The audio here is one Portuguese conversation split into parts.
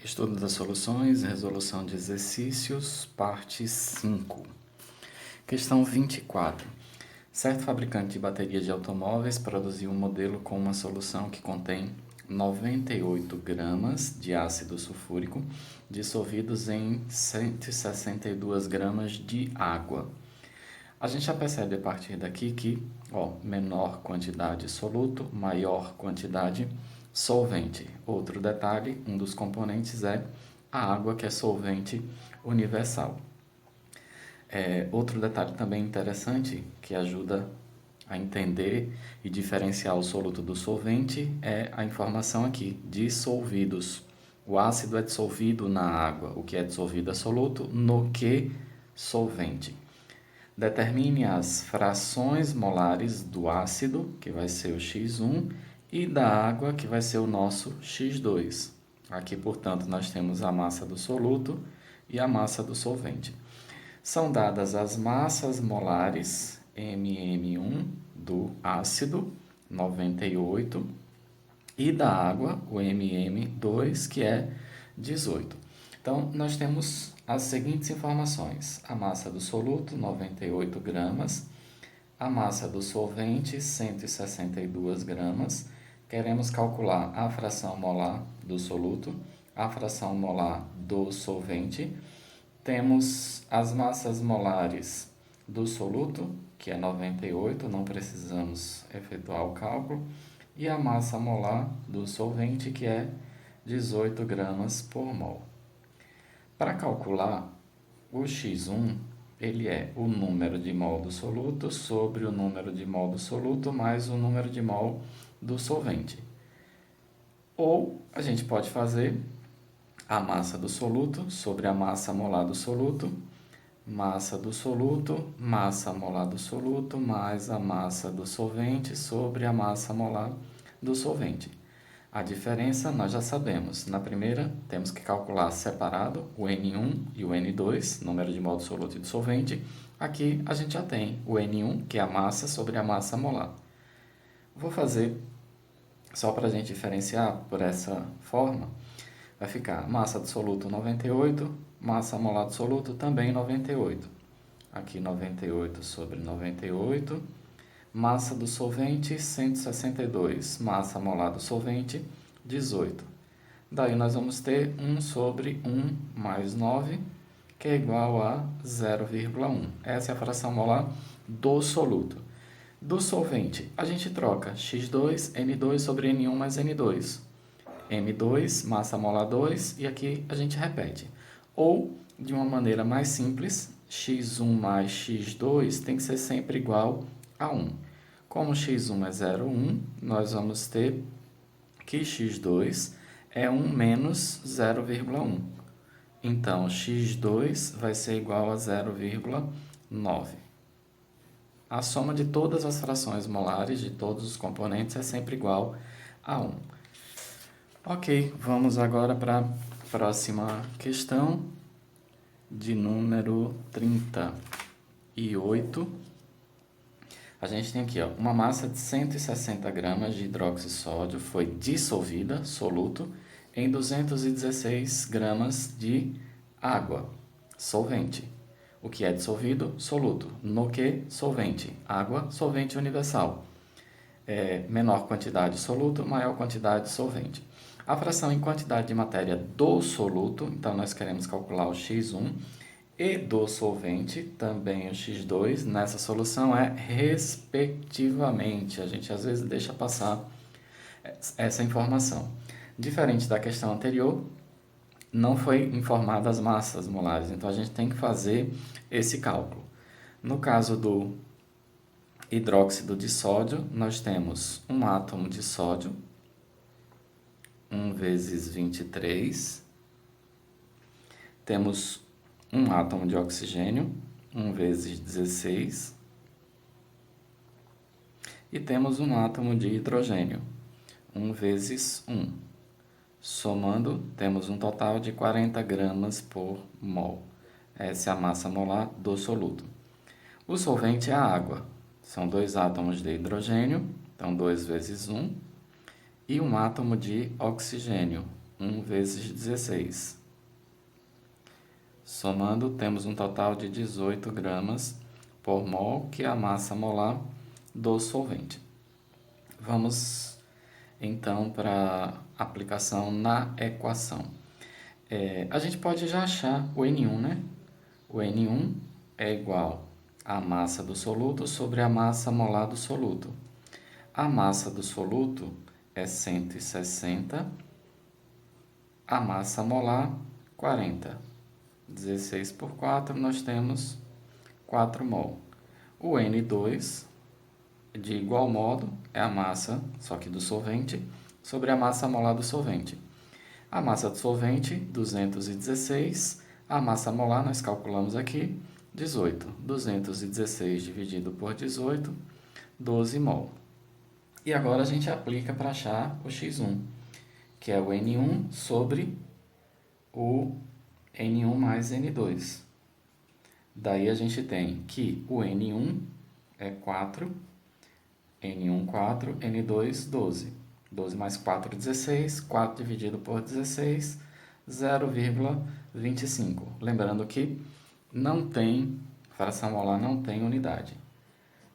Estudo das soluções, resolução de exercícios, parte 5. Questão 24. Certo fabricante de bateria de automóveis produziu um modelo com uma solução que contém 98 gramas de ácido sulfúrico dissolvidos em 162 gramas de água. A gente já percebe a partir daqui que, menor quantidade soluto, maior quantidade solvente. Outro detalhe, um dos componentes é a água, que é solvente universal. Outro detalhe também interessante, que ajuda a entender e diferenciar o soluto do solvente, é a informação aqui, dissolvidos. O ácido é dissolvido na água, o que é dissolvido é soluto, no que solvente. Determine as frações molares do ácido, que vai ser o X1, e da água, que vai ser o nosso X2. Aqui, portanto, nós temos a massa do soluto e a massa do solvente. São dadas as massas molares MM1 do ácido, 98, e da água, o MM2, que é 18. Então, nós temos as seguintes informações: a massa do soluto, 98 gramas, a massa do solvente, 162 gramas. Queremos calcular a fração molar do soluto, a fração molar do solvente. Temos as massas molares do soluto, que é 98, não precisamos efetuar o cálculo, e a massa molar do solvente, que é 18 gramas por mol. Para calcular o X1, ele é o número de mol do soluto sobre o número de mol do soluto mais o número de mol do solvente. Ou a gente pode fazer a massa do soluto sobre a massa molar do soluto, massa do soluto, massa molar do soluto, mais a massa do solvente sobre a massa molar do solvente. A diferença nós já sabemos. Na primeira, temos que calcular separado o N1 e o N2, número de mol do soluto e do solvente. Aqui a gente já tem o N1, que é a massa, sobre a massa molar. Vou fazer, só para a gente diferenciar por essa forma, vai ficar massa do soluto 98, massa molar do soluto também 98. Aqui 98 sobre 98. Massa do solvente 162, massa molar do solvente 18. Daí nós vamos ter 1 sobre 1 mais 9, que é igual a 0,1. Essa é a fração molar do soluto. Do solvente, a gente troca X2, N2 sobre N1 mais N2. M2, massa molar 2, e aqui a gente repete. Ou, de uma maneira mais simples, X1 mais X2 tem que ser sempre igual a 1. Como x1 é 0,1, nós vamos ter que x2 é 1 menos 0,1. Então, x2 vai ser igual a 0,9. A soma de todas as frações molares de todos os componentes é sempre igual a 1. Ok, vamos agora para a próxima questão, de número 38. A gente tem aqui, uma massa de 160 gramas de hidróxido de sódio foi dissolvida, soluto, em 216 gramas de água, solvente. O que é dissolvido? Soluto. No que? Solvente. Água, solvente universal. Menor quantidade soluto, maior quantidade solvente. A fração em quantidade de matéria do soluto, então nós queremos calcular o X1, e do solvente, também o X2, nessa solução é respectivamente. A gente às vezes deixa passar essa informação. Diferente da questão anterior, não foi informada as massas molares, então a gente tem que fazer esse cálculo. No caso do hidróxido de sódio, nós temos um átomo de sódio, 1 vezes 23, temos um átomo de oxigênio, 1 vezes 16, e temos um átomo de hidrogênio, 1 vezes 1. Somando, temos um total de 40 gramas por mol. Essa é a massa molar do soluto. O solvente é a água. São 2 átomos de hidrogênio, então 2 vezes 1, e um átomo de oxigênio, 1 vezes 16. Somando, temos um total de 18 gramas por mol, que é a massa molar do solvente. Vamos, então, para a aplicação na equação. A gente pode já achar o N1, né? O N1 é igual à massa do soluto sobre a massa molar do soluto. A massa do soluto é 160, a massa molar 40. 16 por 4, nós temos 4 mol. O N2, de igual modo, é a massa, só que do solvente, sobre a massa molar do solvente. A massa do solvente, 216. A massa molar, nós calculamos aqui, 18. 216 dividido por 18, 12 mol. E agora a gente aplica para achar o X1, que é o N1 sobre o N1 mais N2. Daí a gente tem que o N1 é 4, N1 4, N2 12. 12 mais 4, 16. 4 dividido por 16, 0,25. Lembrando que não tem, fração molar não tem unidade.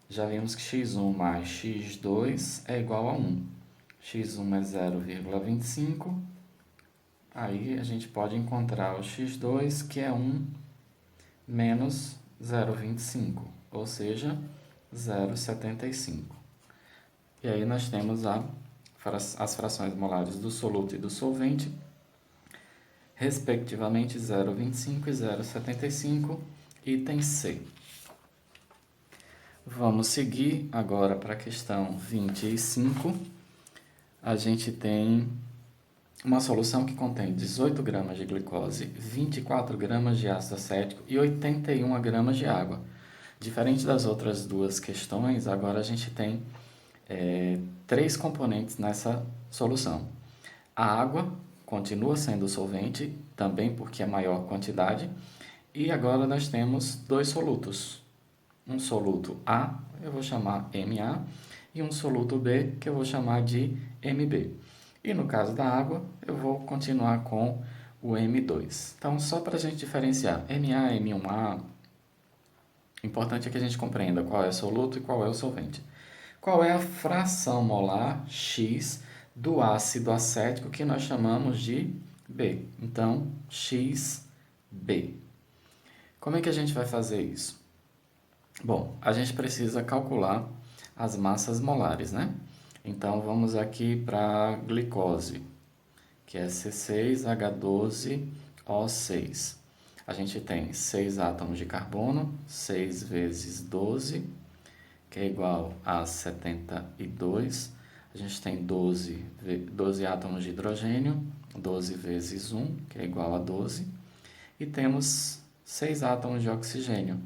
Já vimos que x1 mais x2 é igual a 1. x1 é 0,25. Aí a gente pode encontrar o x2, que é 1 menos 0,25, ou seja, 0,75. E aí nós temos as frações molares do soluto e do solvente, respectivamente 0,25 e 0,75, item C. Vamos seguir agora para a questão 25. A gente tem uma solução que contém 18 gramas de glicose, 24 gramas de ácido acético e 81 gramas de água. Diferente das outras duas questões, agora a gente tem 3 componentes nessa solução. A água continua sendo o solvente, também porque é maior quantidade, e agora nós temos 2 solutos. Um soluto A, eu vou chamar MA, e um soluto B, que eu vou chamar de MB. E no caso da água, eu vou continuar com o M2. Então, só para a gente diferenciar MA, M1A, importante é que a gente compreenda qual é o soluto e qual é o solvente. Qual é a fração molar X do ácido acético que nós chamamos de B? Então, XB. Como é que a gente vai fazer isso? Bom, a gente precisa calcular as massas molares, né? Então, vamos aqui para a glicose, que é C6H12O6. A gente tem 6 átomos de carbono, 6 vezes 12, que é igual a 72. A gente tem 12 átomos de hidrogênio, 12 vezes 1, que é igual a 12. E temos 6 átomos de oxigênio,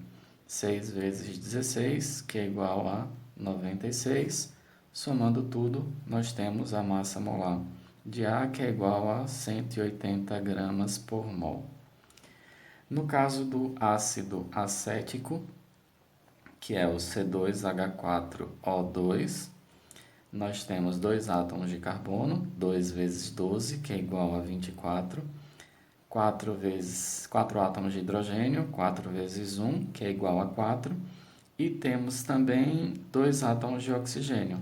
6 vezes 16, que é igual a 96. Somando tudo, nós temos a massa molar de A, que é igual a 180 gramas por mol. No caso do ácido acético, que é o C2H4O2, nós temos 2 átomos de carbono, 2 vezes 12, que é igual a 24. 4 átomos de hidrogênio, 4 vezes 1, que é igual a 4. E temos também 2 átomos de oxigênio,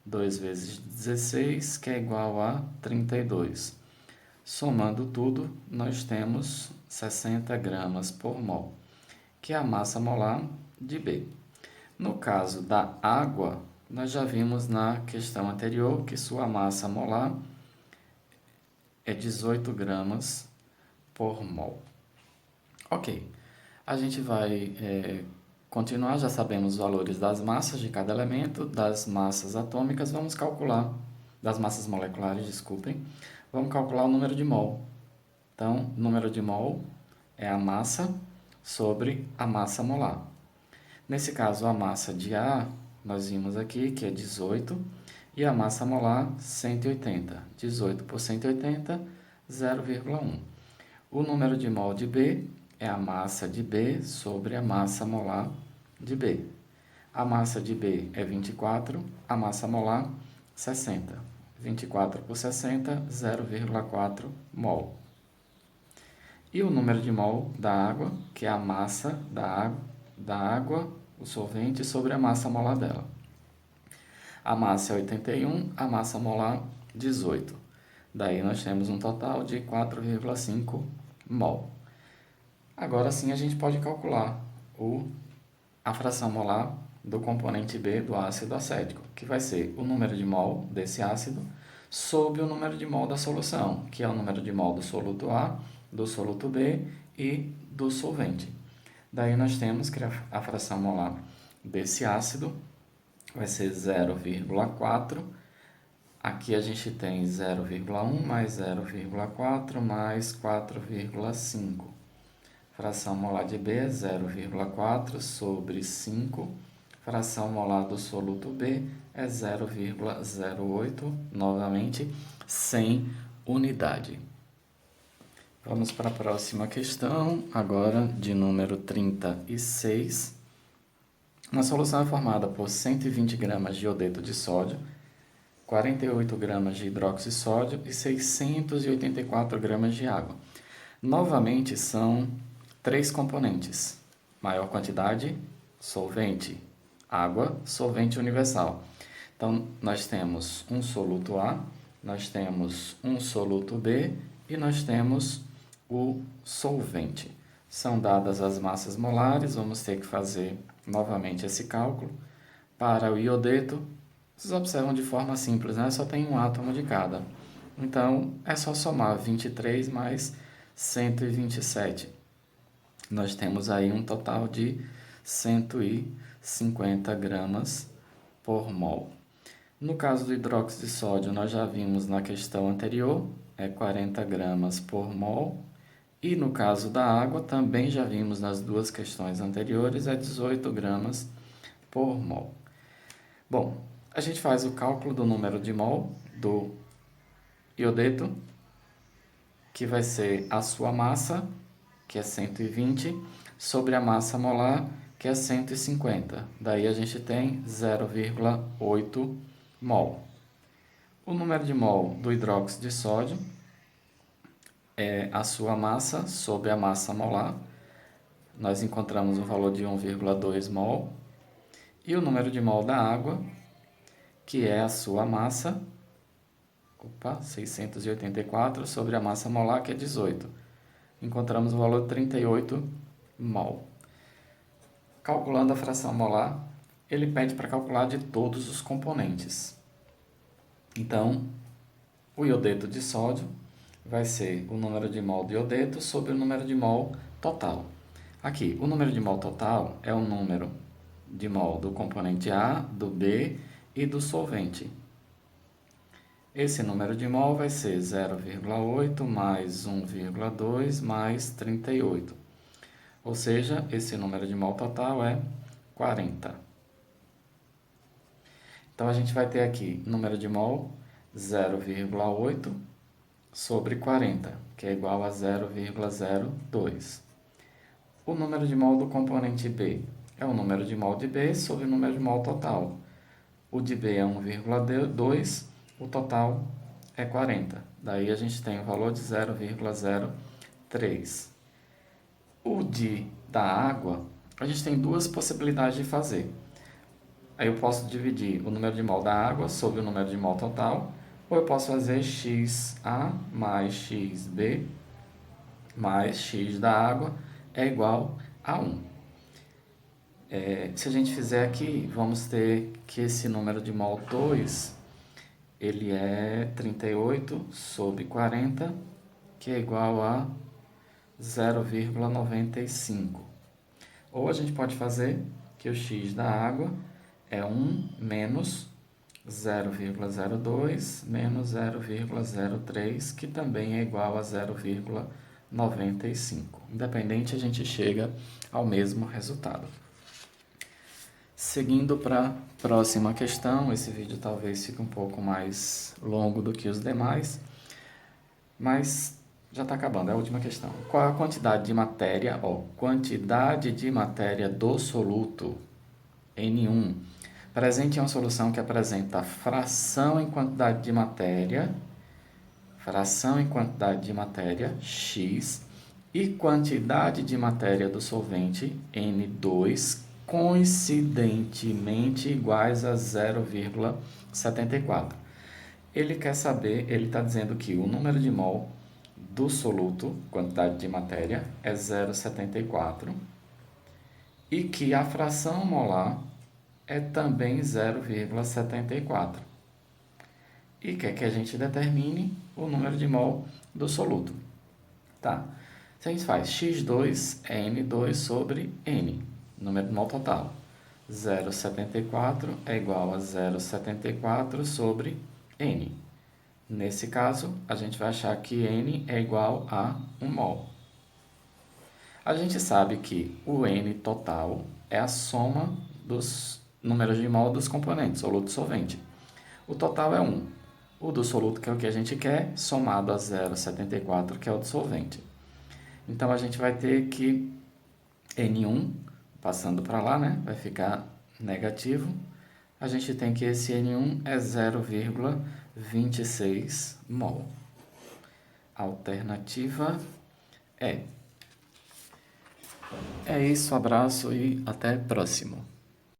2 vezes 16, que é igual a 32. Somando tudo, nós temos 60 gramas por mol, que é a massa molar de B. No caso da água, nós já vimos na questão anterior que sua massa molar é 18 gramas por mol. Ok, a gente vai continuar, já sabemos os valores das massas de cada elemento, das massas atômicas, vamos calcular, das massas moleculares, desculpem, vamos calcular o número de mol. Então, o número de mol é a massa sobre a massa molar. Nesse caso, a massa de A, nós vimos aqui que é 18, e a massa molar 180. 18 por 180, 0,1. O número de mol de B é a massa de B sobre a massa molar de B. A massa de B é 24, a massa molar 60. 24 por 60, 0,4 mol. E o número de mol da água, que é a massa da água, o solvente, sobre a massa molar dela. A massa é 81, a massa molar 18. Daí nós temos um total de 4,5 mol. Agora sim a gente pode calcular a fração molar do componente B do ácido acético, que vai ser o número de mol desse ácido sobre o número de mol da solução, que é o número de mol do soluto A, do soluto B e do solvente. Daí nós temos que a fração molar desse ácido vai ser 0,4. Aqui a gente tem 0,1 mais 0,4 mais 4,5. Fração molar de B é 0,4 sobre 5. Fração molar do soluto B é 0,08, novamente, sem unidade. Vamos para a próxima questão, agora de número 36. Uma solução é formada por 120 gramas de iodeto de sódio, 48 gramas de hidróxido de sódio e 684 gramas de água. Novamente, são 3 componentes. Maior quantidade, solvente. Água, solvente universal. Então, nós temos um soluto A, nós temos um soluto B e nós temos o solvente. São dadas as massas molares, vamos ter que fazer novamente esse cálculo. Para o iodeto, vocês observam de forma simples, né? Só tem um átomo de cada. Então, é só somar 23 mais 127. Nós temos aí um total de 150 gramas por mol. No caso do hidróxido de sódio, nós já vimos na questão anterior, é 40 gramas por mol. E no caso da água, também já vimos nas duas questões anteriores, é 18 gramas por mol. Bom, a gente faz o cálculo do número de mol do iodeto, que vai ser a sua massa, que é 120, sobre a massa molar, que é 150. Daí a gente tem 0,8 mol. O número de mol do hidróxido de sódio é a sua massa sobre a massa molar. Nós encontramos um valor de 1,2 mol. E o número de mol da água, que é a sua massa, 684, sobre a massa molar, que é 18. Encontramos o valor de 38 mol. Calculando a fração molar, ele pede para calcular de todos os componentes. Então, o iodeto de sódio vai ser o número de mol de iodeto sobre o número de mol total. Aqui, o número de mol total é o número de mol do componente A, do B e do solvente. Esse número de mol vai ser 0,8 mais 1,2 mais 38. Ou seja, esse número de mol total é 40. Então, a gente vai ter aqui número de mol 0,8 sobre 40, que é igual a 0,02. O número de mol do componente B é o número de mol de B sobre o número de mol total. O de B é 1,2, o total é 40. Daí a gente tem o valor de 0,03. O da água, a gente tem duas possibilidades de fazer. Aí eu posso dividir o número de mol da água sobre o número de mol total, ou eu posso fazer XA mais XB mais X da água é igual a 1. Se a gente fizer aqui, vamos ter que esse número de mol 2, ele é 38 sobre 40, que é igual a 0,95. Ou a gente pode fazer que o X da água é 1 menos 0,02 menos 0,03, que também é igual a 0,95. Independente, a gente chega ao mesmo resultado. Seguindo para a próxima questão, esse vídeo talvez fique um pouco mais longo do que os demais, mas já está acabando, é a última questão. Qual a quantidade de matéria, quantidade de matéria do soluto N1 Presente em uma solução que apresenta fração em quantidade de matéria, X, e quantidade de matéria do solvente, N2, coincidentemente iguais a 0,74. Ele quer saber, ele está dizendo que o número de mol do soluto, quantidade de matéria, é 0,74 e que a fração molar é também 0,74. E quer que a gente determine o número de mol do soluto. Tá. Então a gente faz x2 é N2 sobre N, número de mol total. 0,74 é igual a 0,74 sobre N. Nesse caso, a gente vai achar que N é igual a 1 mol. A gente sabe que o N total é a soma dos números de mol dos componentes, soluto e solvente. O total é 1. O do soluto, que é o que a gente quer, somado a 0,74, que é o do solvente. Então, a gente vai ter que N1, passando para lá, né, vai ficar negativo. A gente tem que esse N1 é 0,26 mol. Alternativa é. É isso, abraço e até próximo.